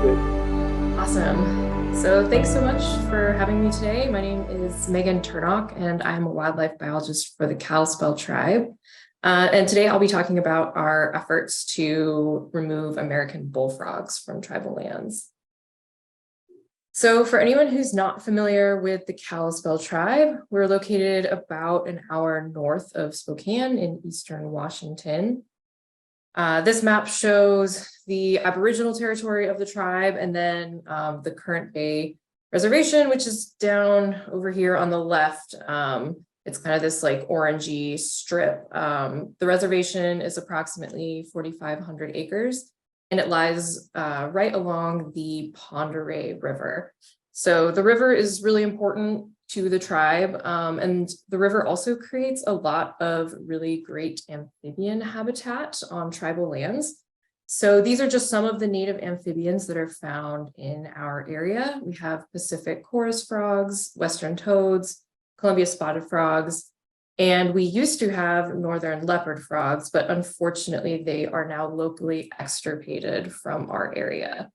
Awesome. So thanks so much for having me today. My name is Megan Turnock, and I'm a wildlife biologist for the Kalispel tribe. And today I'll be talking about our efforts to remove American bullfrogs from tribal lands. So for anyone who's not familiar with the Kalispel tribe, we're located about an hour north of Spokane in eastern Washington. This map shows the Aboriginal territory of the tribe and then the Current Bay Reservation, which is down over here on the left. It's kind of this like orangey strip. The reservation is approximately 4,500 acres, and it lies right along the Pend Oreille River. So the river is really important to the tribe, and the river also creates a lot of really great amphibian habitat on tribal lands. So these are just some of the native amphibians that are found in our area. We have Pacific chorus frogs, western toads, Columbia spotted frogs, and we used to have northern leopard frogs, but unfortunately they are now locally extirpated from our area.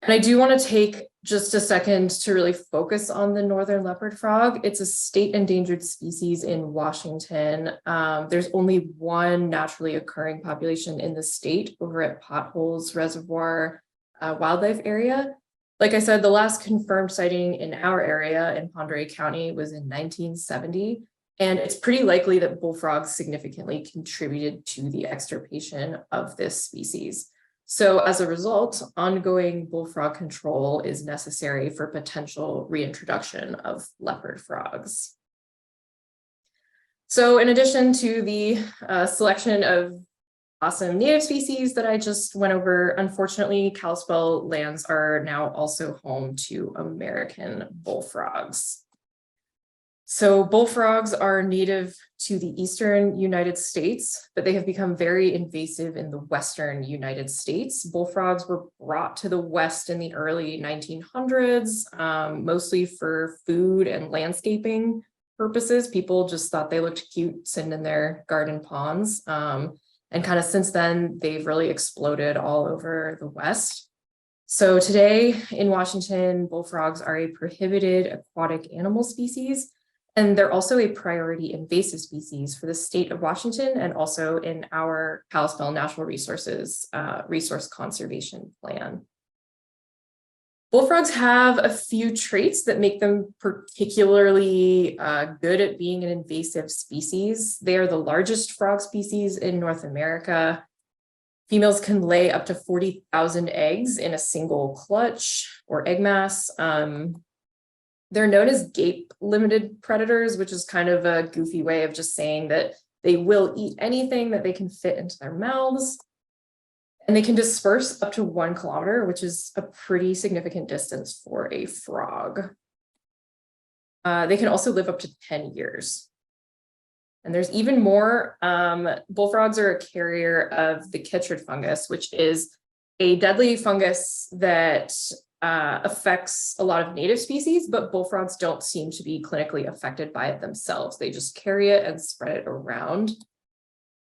And I do want to take just a second to really focus on the northern leopard frog. It's a state endangered species in Washington. There's only one naturally occurring population in the state over at Potholes Reservoir Wildlife Area. Like I said, the last confirmed sighting in our area in Pend Oreille County was in 1970. And it's pretty likely that bullfrogs significantly contributed to the extirpation of this species. So as a result, ongoing bullfrog control is necessary for potential reintroduction of leopard frogs. So in addition to the selection of awesome native species that I just went over, unfortunately, Kalispel lands are now also home to American bullfrogs. So bullfrogs are native to the eastern United States, but they have become very invasive in the western United States. Bullfrogs were brought to the West in the early 1900s, mostly for food and landscaping purposes. People just thought they looked cute sitting in their garden ponds. And kind of since then, they've really exploded all over the West. So today in Washington, bullfrogs are a prohibited aquatic animal species. And they're also a priority invasive species for the state of Washington and also in our Kalispel Natural Resources Resource Conservation Plan. Bullfrogs have a few traits that make them particularly good at being an invasive species. They are the largest frog species in North America. Females can lay up to 40,000 eggs in a single clutch or egg mass. They're known as gape-limited predators, which is kind of a goofy way of just saying that they will eat anything that they can fit into their mouths. And they can disperse up to 1 kilometer, which is a pretty significant distance for a frog. They can also live up to 10 years. And there's even more. Bullfrogs are a carrier of the chytrid fungus, which is a deadly fungus that affects a lot of native species, but bullfrogs don't seem to be clinically affected by it themselves. They just carry it and spread it around.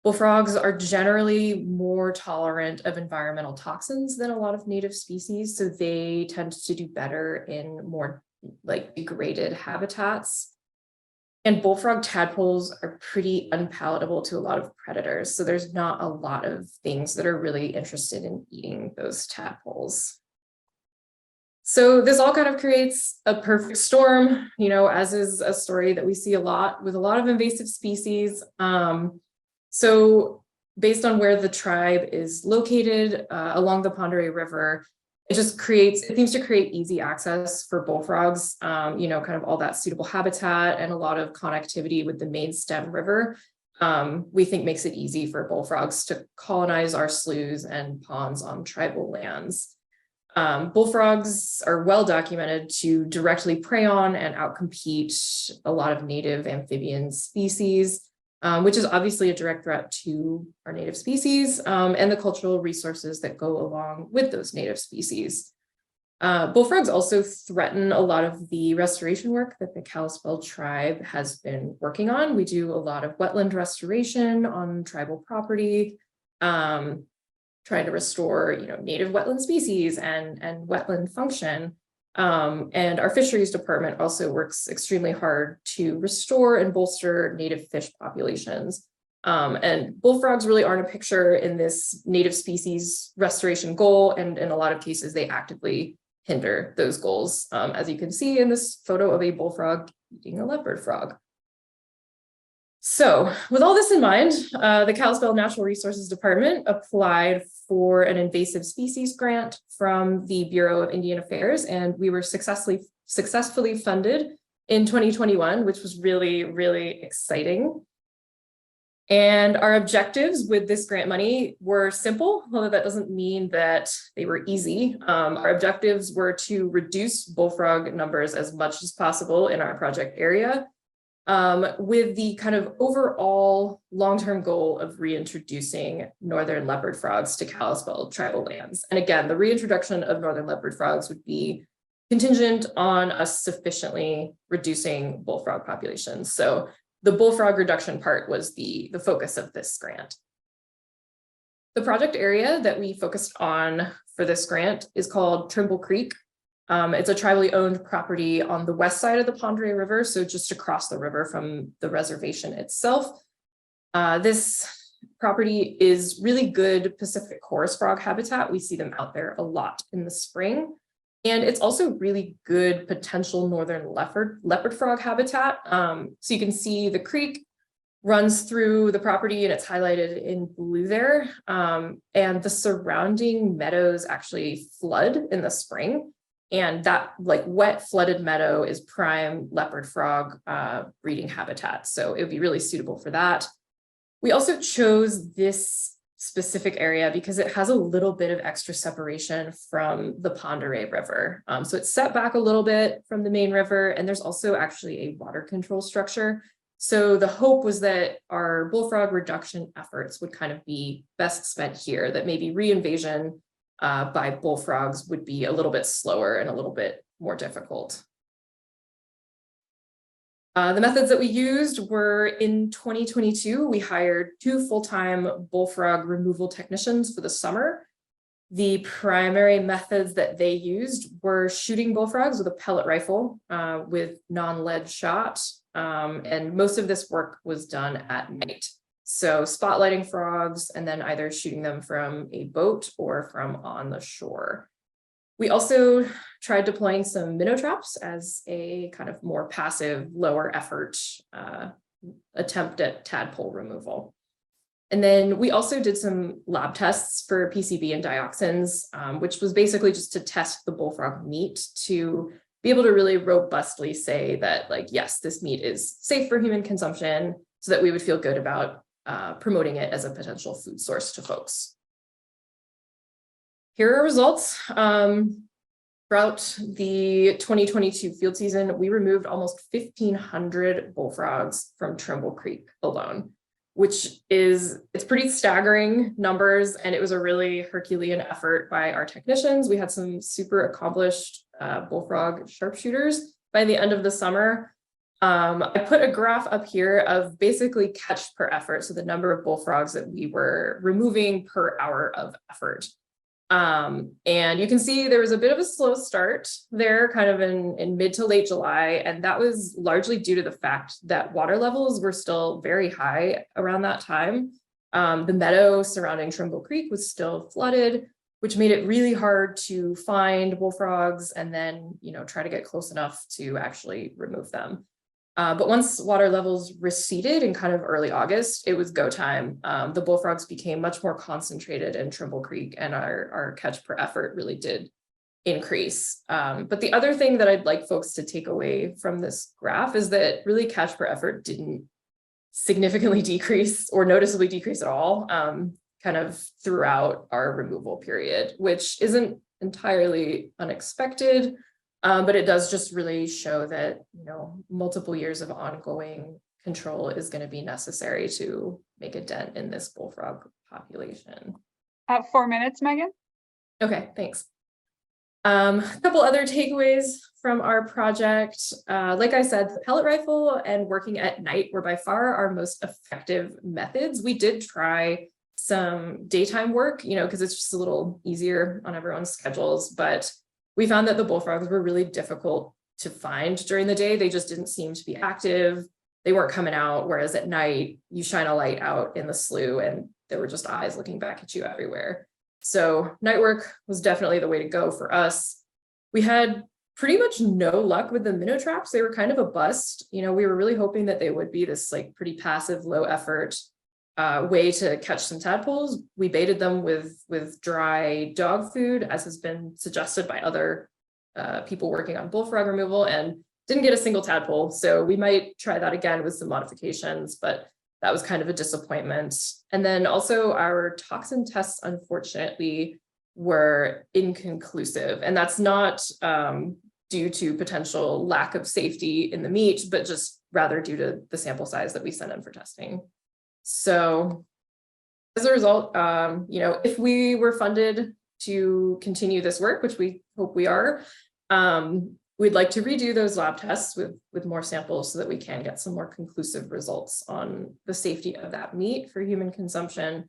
Bullfrogs are generally more tolerant of environmental toxins than a lot of native species, so they tend to do better in more like degraded habitats. And bullfrog tadpoles are pretty unpalatable to a lot of predators, so there's not a lot of things that are really interested in eating those tadpoles. So this all kind of creates a perfect storm, you know, as is a story that we see a lot with a lot of invasive species. So based on where the tribe is located along the Pend Oreille River, it seems to create easy access for bullfrogs, you know, kind of all that suitable habitat and a lot of connectivity with the main stem river. We think makes it easy for bullfrogs to colonize our sloughs and ponds on tribal lands. Bullfrogs are well documented to directly prey on and outcompete a lot of native amphibian species, which is obviously a direct threat to our native species and the cultural resources that go along with those native species. Bullfrogs also threaten a lot of the restoration work that the Kalispel tribe has been working on. We do a lot of wetland restoration on tribal property. trying to restore, native wetland species and wetland function. And our fisheries department also works extremely hard to restore and bolster native fish populations. And bullfrogs really aren't a picture in this native species restoration goal, and in a lot of cases, they actively hinder those goals, as you can see in this photo of a bullfrog eating a leopard frog. So with all this in mind, the Kalispel Natural Resources Department applied for an invasive species grant from the Bureau of Indian Affairs, and we were successfully funded in 2021, which was really, really exciting. And our objectives with this grant money were simple, although that doesn't mean that they were easy. Our objectives were to reduce bullfrog numbers as much as possible in our project area, with the kind of overall long-term goal of reintroducing northern leopard frogs to Kalispel tribal lands. And again, the reintroduction of northern leopard frogs would be contingent on us sufficiently reducing bullfrog populations. So the bullfrog reduction part was the focus of this grant. The project area that we focused on for this grant is called Trimble Creek. It's a tribally owned property on the west side of the Pondere River, so just across the river from the reservation itself. This property is really good Pacific chorus frog habitat. We see them out there a lot in the spring. And it's also really good potential northern leopard frog habitat. So you can see the creek runs through the property and it's highlighted in blue there. And the surrounding meadows actually flood in the spring. And that wet flooded meadow is prime leopard frog breeding habitat. So it would be really suitable for that. We also chose this specific area because it has a little bit of extra separation from the Pondere River. So it's set back a little bit from the main river, and there's also actually a water control structure. So the hope was that our bullfrog reduction efforts would kind of be best spent here, that maybe reinvasion by bullfrogs would be a little bit slower and a little bit more difficult. The methods that we used were in 2022, we hired 2 full-time bullfrog removal technicians for the summer. The primary methods that they used were shooting bullfrogs with a pellet rifle with non-lead shot. And most of this work was done at night. So spotlighting frogs and then either shooting them from a boat or from on the shore. We also tried deploying some minnow traps as a kind of more passive, lower effort attempt at tadpole removal. And then we also did some lab tests for PCB and dioxins, which was basically just to test the bullfrog meat to be able to really robustly say that, yes, this meat is safe for human consumption, so that we would feel good about promoting it as a potential food source to folks. Here are results. Throughout the 2022 field season, we removed almost 1,500 bullfrogs from Trimble Creek alone, which it's pretty staggering numbers, and it was a really Herculean effort by our technicians. We had some super accomplished bullfrog sharpshooters by the end of the summer. I put a graph up here of basically catch per effort, so the number of bullfrogs that we were removing per hour of effort. And you can see there was a bit of a slow start there kind of in mid to late July. And that was largely due to the fact that water levels were still very high around that time. The meadow surrounding Trimble Creek was still flooded, which made it really hard to find bullfrogs and then, try to get close enough to actually remove them. But once water levels receded in kind of early August, it was go time. The bullfrogs became much more concentrated in Trimble Creek, and our catch per effort really did increase. But the other thing that I'd like folks to take away from this graph is that really catch per effort didn't significantly decrease or noticeably decrease at all, kind of throughout our removal period, which isn't entirely unexpected. But it does just really show that, multiple years of ongoing control is going to be necessary to make a dent in this bullfrog population. 4 minutes, Megan. Okay, thanks. A couple other takeaways from our project. Like I said, the pellet rifle and working at night were by far our most effective methods. We did try some daytime work, because it's just a little easier on everyone's schedules. But we found that the bullfrogs were really difficult to find during the day. They just didn't seem to be active. They weren't coming out. Whereas at night, you shine a light out in the slough and there were just eyes looking back at you everywhere. So night work was definitely the way to go for us. We had pretty much no luck with the minnow traps. They were kind of a bust. We were really hoping that they would be this like pretty passive, low effort way to catch some tadpoles. We baited them with dry dog food, as has been suggested by other people working on bullfrog removal, and didn't get a single tadpole. So we might try that again with some modifications, but that was kind of a disappointment. And then also our toxin tests, unfortunately, were inconclusive. And that's not due to potential lack of safety in the meat, but just rather due to the sample size that we sent in for testing. So as a result, if we were funded to continue this work, which we hope we are, we'd like to redo those lab tests with more samples so that we can get some more conclusive results on the safety of that meat for human consumption.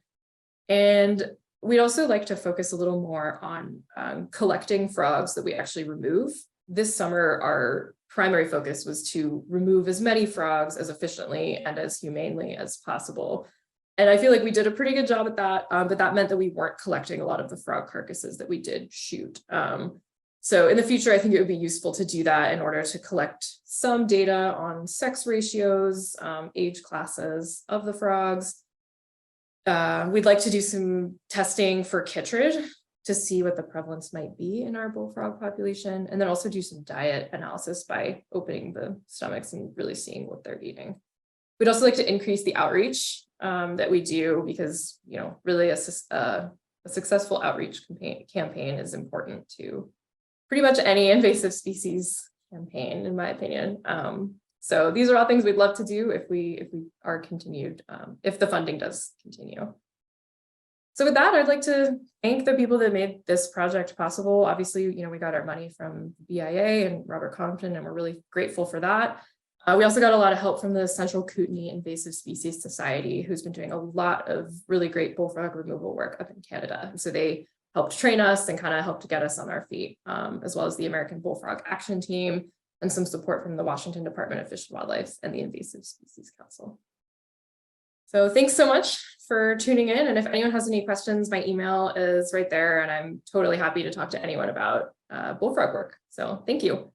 And we'd also like to focus a little more on collecting frogs that we actually remove. This summer, our primary focus was to remove as many frogs as efficiently and as humanely as possible. And I feel like we did a pretty good job at that, but that meant that we weren't collecting a lot of the frog carcasses that we did shoot. So in the future, I think it would be useful to do that in order to collect some data on sex ratios, age classes of the frogs. We'd like to do some testing for chytrid to see what the prevalence might be in our bullfrog population, and then also do some diet analysis by opening the stomachs and really seeing what they're eating. We'd also like to increase the outreach that we do, because really a successful outreach campaign is important to pretty much any invasive species campaign, in my opinion. So these are all things we'd love to do if we are continued, if the funding does continue. So with that, I'd like to thank the people that made this project possible. Obviously, we got our money from BIA and Robert Compton, and we're really grateful for that. We also got a lot of help from the Central Kootenai Invasive Species Society, who's been doing a lot of really great bullfrog removal work up in Canada. And so they helped train us and kind of helped to get us on our feet, as well as the American Bullfrog Action Team, and some support from the Washington Department of Fish and Wildlife and the Invasive Species Council. So thanks so much for tuning in. And if anyone has any questions, my email is right there, and I'm totally happy to talk to anyone about bullfrog work. So thank you.